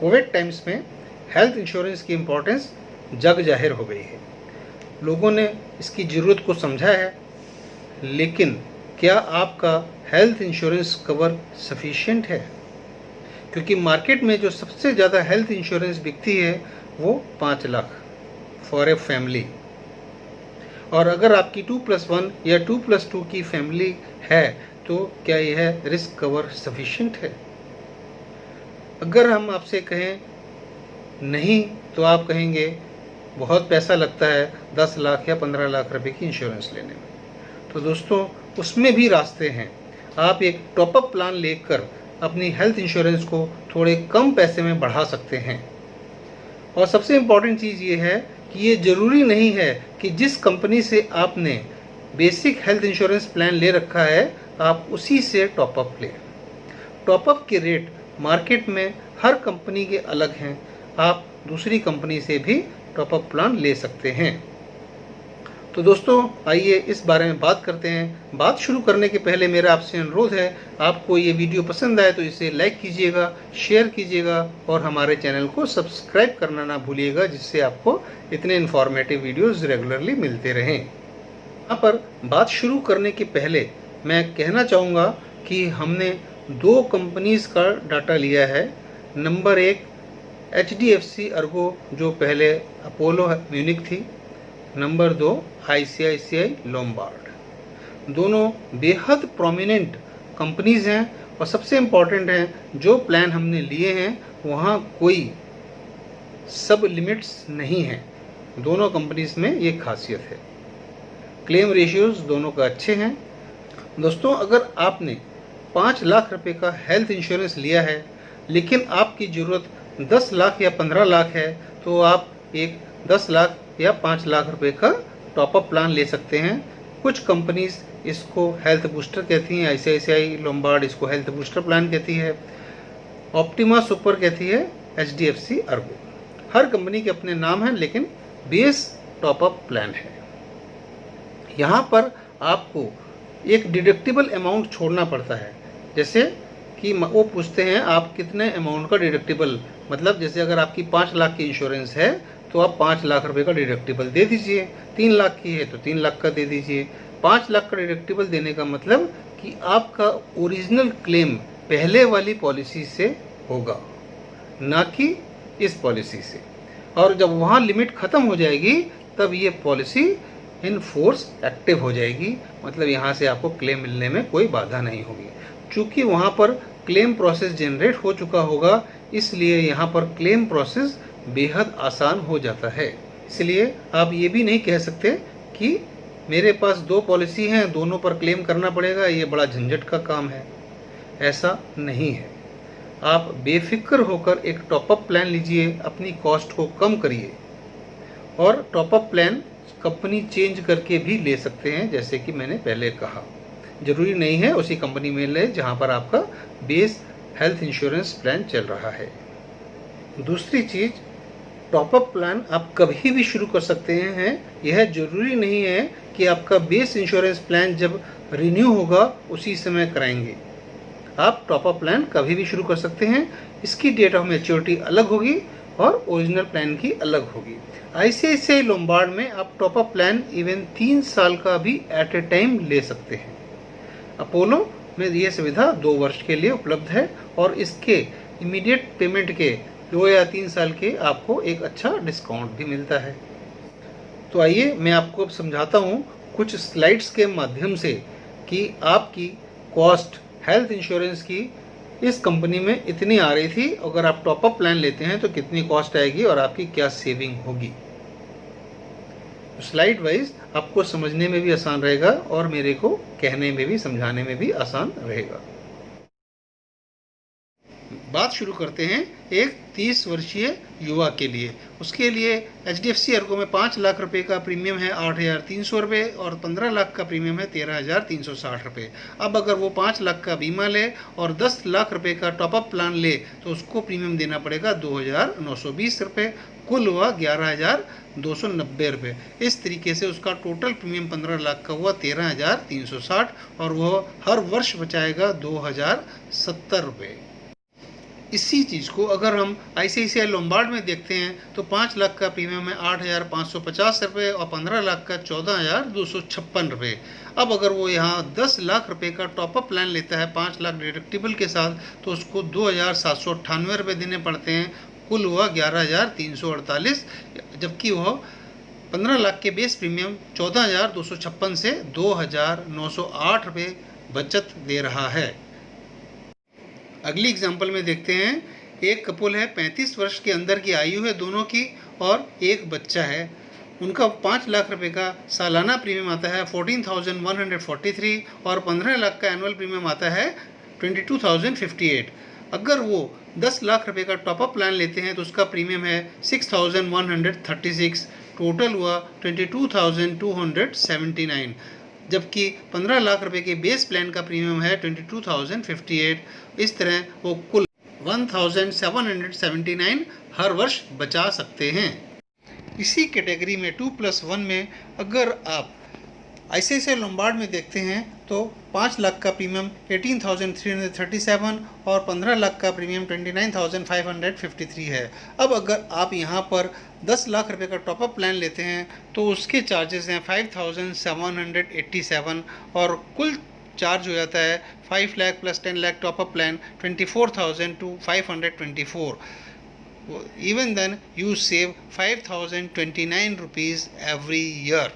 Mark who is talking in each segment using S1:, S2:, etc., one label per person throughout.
S1: Covid times में health insurance की importance जग जाहिर हो गई है। लोगों ने इसकी ज़रूरत को समझा है, लेकिन क्या आपका हेल्थ इंश्योरेंस कवर सफिशिएंट है? क्योंकि मार्केट में जो सबसे ज़्यादा हेल्थ इंश्योरेंस बिकती है वो 5 लाख फॉर ए फैमिली। और अगर आपकी 2+1 या 2+2 की फैमिली है तो क्या यह रिस्क कवर सफिशिएंट है? अगर हम आपसे कहें नहीं, तो आप कहेंगे बहुत पैसा लगता है 10 लाख या 15 लाख रुपए की इंश्योरेंस लेने में। तो दोस्तों, उसमें भी रास्ते हैं। आप एक टॉपअप प्लान लेकर अपनी हेल्थ इंश्योरेंस को थोड़े कम पैसे में बढ़ा सकते हैं। और सबसे इम्पॉर्टेंट चीज़ ये है कि ये ज़रूरी नहीं है कि जिस कंपनी से आपने बेसिक हेल्थ इंश्योरेंस प्लान ले रखा है आप उसी से टॉपअप लें। टॉपअप के रेट मार्केट में हर कंपनी के अलग हैं। आप दूसरी कंपनी से भी टॉपअप प्लान ले सकते हैं। तो दोस्तों, आइए इस बारे में बात करते हैं। बात शुरू करने के पहले मेरा आपसे अनुरोध है, आपको ये वीडियो पसंद आए तो इसे लाइक कीजिएगा, शेयर कीजिएगा और हमारे चैनल को सब्सक्राइब करना ना भूलिएगा, जिससे आपको इतने इन्फॉर्मेटिव वीडियोस रेगुलरली मिलते रहें। यहाँ पर बात शुरू करने के पहले मैं कहना चाहूँगा कि हमने 2 कंपनीज़ का डाटा लिया है। नंबर 1 HDFC अर्गो, जो पहले अपोलो म्यूनिक थी। Number 2 ICICI Lombard. दोनों बेहद प्रोमिनेंट कंपनीज़ हैं और सबसे इम्पॉर्टेंट है, जो प्लान हमने लिए हैं वहाँ कोई सब लिमिट्स नहीं हैं। दोनों कंपनीज़ में ये खासियत है। क्लेम रेशियोज़ दोनों का अच्छे हैं। दोस्तों, अगर आपने 5 लाख रुपए का हेल्थ इंश्योरेंस लिया है लेकिन आपकी ज़रूरत 10 लाख या 15 लाख है, तो आप एक 10 लाख या 5 लाख रुपए का टॉपअप प्लान ले सकते हैं। कुछ कंपनीज इसको हेल्थ बूस्टर कहती हैं, ICICI लोम्बार्ड इसको हेल्थ बूस्टर प्लान कहती है, ऑप्टिमा सुपर कहती है, HDFC अर्गो। हर कंपनी के अपने नाम हैं, लेकिन बेस टॉपअप प्लान है। यहाँ पर आपको एक डिडक्टिबल अमाउंट छोड़ना पड़ता है। जैसे कि वो पूछते हैं आप कितने अमाउंट का डिडक्टिबल, मतलब जैसे अगर आपकी 5 लाख की इंश्योरेंस है तो आप 5 लाख रुपए का डिडक्टिबल दे दीजिए। 3 लाख की है तो 3 लाख का दे दीजिए। 5 लाख का डिडक्टिबल देने का मतलब कि आपका ओरिजिनल क्लेम पहले वाली पॉलिसी से होगा, ना कि इस पॉलिसी से। और जब वहाँ लिमिट ख़त्म हो जाएगी तब ये पॉलिसी इन फोर्स एक्टिव हो जाएगी, मतलब यहाँ से आपको क्लेम मिलने में कोई बाधा नहीं होगी। चूँकि वहाँ पर क्लेम प्रोसेस जनरेट हो चुका होगा, इसलिए यहाँ पर क्लेम प्रोसेस बेहद आसान हो जाता है। इसलिए आप ये भी नहीं कह सकते कि मेरे पास 2 पॉलिसी हैं, दोनों पर क्लेम करना पड़ेगा, ये बड़ा झंझट का काम है। ऐसा नहीं है। आप बेफिक्र होकर एक टॉपअप प्लान लीजिए, अपनी कॉस्ट को कम करिए। और टॉपअप प्लान कंपनी चेंज करके भी ले सकते हैं, जैसे कि मैंने पहले कहा। ज़रूरी नहीं है उसी कंपनी में ले जहाँ पर आपका बेस हेल्थ इंश्योरेंस प्लान चल रहा है। दूसरी चीज़, टॉपअप प्लान आप कभी भी शुरू कर सकते हैं। यह ज़रूरी नहीं है कि आपका बेस इंश्योरेंस प्लान जब रिन्यू होगा उसी समय कराएंगे। आप टॉपअप प्लान कभी भी शुरू कर सकते हैं। इसकी डेट ऑफ मैच्योरिटी अलग होगी और ओरिजिनल प्लान की अलग होगी। ICICI लोम्बार्ड में आप टॉपअप प्लान इवन 3 साल का भी एट ए टाइम ले सकते हैं। अपोलो में यह सुविधा 2 वर्ष के लिए उपलब्ध है और इसके इमीडिएट पेमेंट के 2 या 3 साल के आपको एक अच्छा डिस्काउंट भी मिलता है। तो आइए मैं आपको अब समझाता हूँ कुछ स्लाइड्स के माध्यम से कि आपकी कॉस्ट हेल्थ इंश्योरेंस की इस कंपनी में इतनी आ रही थी, अगर आप टॉपअप प्लान लेते हैं तो कितनी कॉस्ट आएगी और आपकी क्या सेविंग होगी। स्लाइड वाइज आपको समझने में भी आसान रहेगा और मेरे को कहने में भी, समझाने में भी आसान रहेगा। बात शुरू करते हैं एक 30 वर्षीय युवा के लिए। उसके लिए HDFC अर्गो में 5 लाख रुपए का प्रीमियम है 8,300 रुपये और 15 लाख का प्रीमियम है 13,360 रुपये। अब अगर वो 5 लाख का बीमा ले और 10 लाख रुपए का टॉपअप प्लान ले तो उसको प्रीमियम देना पड़ेगा 2,920 रुपये। कुल हुआ 11,290 रुपये। इस तरीके से उसका टोटल प्रीमियम 15 लाख का हुआ 13,360 और वह हर वर्ष बचाएगा 2,070 रुपये। इसी चीज़ को अगर हम ICICI लोम्बार्ड में देखते हैं तो 5 लाख का प्रीमियम है 8,550 रुपये और 15 लाख का 14,256 रुपये। अब अगर वो यहाँ 10 लाख रुपये का टॉपअप प्लान लेता है 5 लाख डिडक्टिबल के साथ तो उसको 2,798 रुपये देने पड़ते हैं। कुल हुआ 11,348, जबकि वह 15 लाख के बेस प्रीमियम 14,256 से 2,908 रुपये बचत दे रहा है। अगली एग्जाम्पल में देखते हैं, एक कपल है, 35 वर्ष के अंदर की आयु है दोनों की और एक बच्चा है। उनका 5 लाख रुपए का सालाना प्रीमियम आता है 14,143 और 15 लाख का एनुअल प्रीमियम आता है 22,058। अगर वो 10 लाख रुपए का टॉपअप प्लान लेते हैं तो उसका प्रीमियम है 6,136, टोटल हुआ 22,279। जबकि 15 लाख रुपए के बेस प्लान का प्रीमियम है 22,058। इस तरह वो कुल 1,779 हर वर्ष बचा सकते हैं। इसी कैटेगरी में 2+1 में अगर आप ICICI लोम्बार्ड में देखते हैं तो 5 लाख का प्रीमियम 18,337 और 15 लाख का प्रीमियम 29,553 है। अब अगर आप यहाँ पर 10 लाख रुपए का टॉपअप प्लान लेते हैं तो उसके चार्जेस हैं 5,787 और कुल चार्ज हो जाता है 5 lakh plus 10 lakh top up plan 24,524। Even then you save 5,029 rupees every year।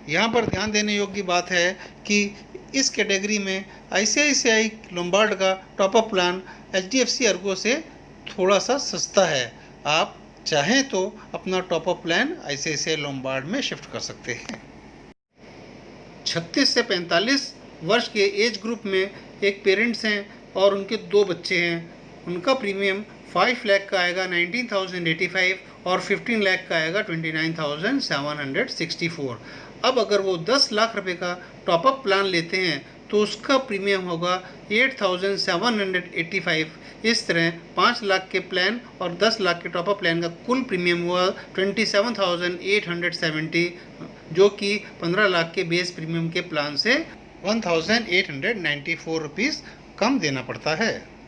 S1: यहाँ पर ध्यान देने योग्य बात है कि इस कैटेगरी में ICICI लोम्बार्ड का टॉपअप प्लान HDFC अर्गो से थोड़ा सा सस्ता है। आप चाहें तो अपना टॉपअप प्लान ICICI लोम्बार्ड में शिफ्ट कर सकते हैं। 36 से 45 वर्ष के एज ग्रुप में एक पेरेंट्स हैं और उनके 2 बच्चे हैं। उनका प्रीमियम 5 लाख का आएगा 19,085 और 15 लाख का आएगा 29,764। अब अगर वो 10 लाख रुपए का टॉपअप प्लान लेते हैं तो उसका प्रीमियम होगा 8,785। इस तरह 5 लाख के प्लान और 10 लाख के टॉपअप प्लान का कुल प्रीमियम हुआ 27,870, जो कि 15 लाख के बेस प्रीमियम के प्लान से 1,894 रुपीज़ कम देना पड़ता है।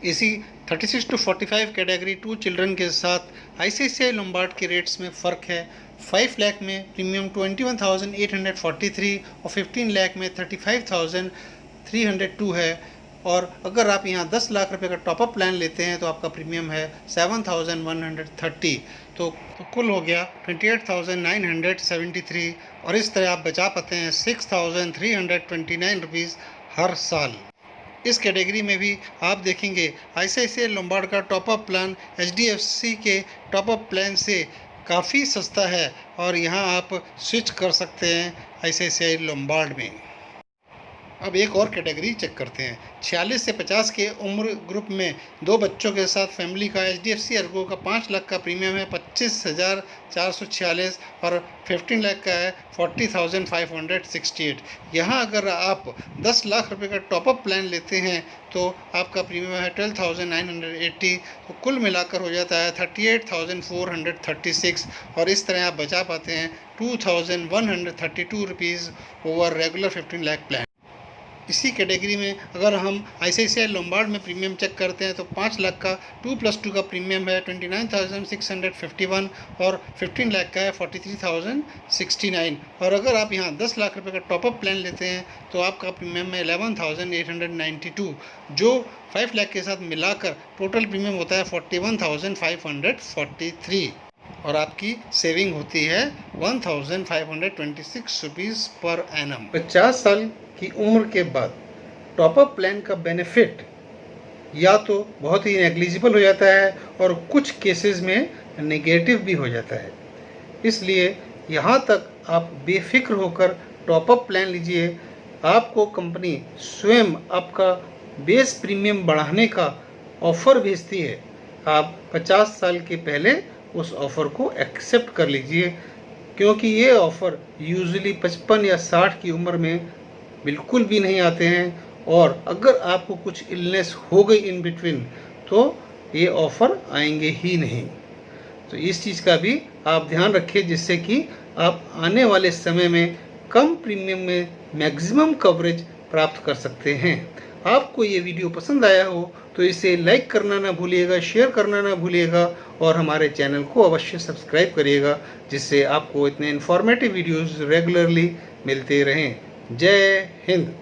S1: इसी 36 to 45 कैटेगरी 2 चिल्ड्रन के साथ ICICI लोम्बार्ड के रेट्स में फ़र्क है। 5 लाख में प्रीमियम 21,843 और 15 लाख में 35,302 है। और अगर आप यहाँ 10 लाख रुपए का टॉपअप प्लान लेते हैं तो आपका प्रीमियम है 7,130, तो कुल हो गया 28,973 और इस तरह आप बचा पाते हैं 6,329 रुपीज़ हर साल। इस कैटेगरी में भी आप देखेंगे ICICI लोम्बार्ड का टॉपअप प्लान HDFC के टॉपअप प्लान से काफ़ी सस्ता है और यहाँ आप स्विच कर सकते हैं ICICI लोम्बार्ड में। अब एक और कैटेगरी चेक करते हैं। 46 से 50 के उम्र ग्रुप में 2 बच्चों के साथ फैमिली का HDFC अर्गो का 5 लाख का प्रीमियम है 25,446 और 15 लाख का है 40,568। यहाँ अगर आप 10 लाख रुपए का टॉपअप प्लान लेते हैं तो आपका प्रीमियम है 12,980, तो कुल मिलाकर हो जाता है 38,436 और इस तरह आप बचा पाते हैं 2,132 rupees over regular 15 lakh plan. इसी कैटेगरी में अगर हम ICICI लोम्बार्ड में प्रीमियम चेक करते हैं तो 5 लाख का 2+2 का प्रीमियम है 29,651 और 15 लाख का है 43,069 और अगर आप यहाँ 10 लाख रुपए का टॉपअप प्लान लेते हैं तो आपका प्रीमियम है 11,892, जो 5 लाख के साथ मिलाकर टोटल प्रीमियम होता है 41,543 और आपकी सेविंग होती है 1,526 रुपीज़ पर एनम। 50 साल की उम्र के बाद टॉपअप प्लान का बेनिफिट या तो बहुत ही नेग्लिजिबल हो जाता है और कुछ केसेस में नेगेटिव भी हो जाता है। इसलिए यहाँ तक आप बेफिक्र होकर टॉपअप प्लान लीजिए। आपको कंपनी स्वयं आपका बेस प्रीमियम बढ़ाने का ऑफ़र भेजती है। आप 50 साल के पहले उस ऑफ़र को एक्सेप्ट कर लीजिए, क्योंकि ये ऑफ़र यूजुअली 55 या 60 की उम्र में बिल्कुल भी नहीं आते हैं और अगर आपको कुछ इलनेस हो गई इन बिटवीन तो ये ऑफ़र आएंगे ही नहीं। तो इस चीज़ का भी आप ध्यान रखें, जिससे कि आप आने वाले समय में कम प्रीमियम में मैक्सिमम कवरेज प्राप्त कर सकते हैं। आपको ये वीडियो पसंद आया हो तो इसे लाइक करना ना भूलिएगा, शेयर करना ना भूलिएगा और हमारे चैनल को अवश्य सब्सक्राइब करिएगा, जिससे आपको इतने इन्फॉर्मेटिव वीडियोज़ रेगुलरली मिलते रहें। जय हिंद।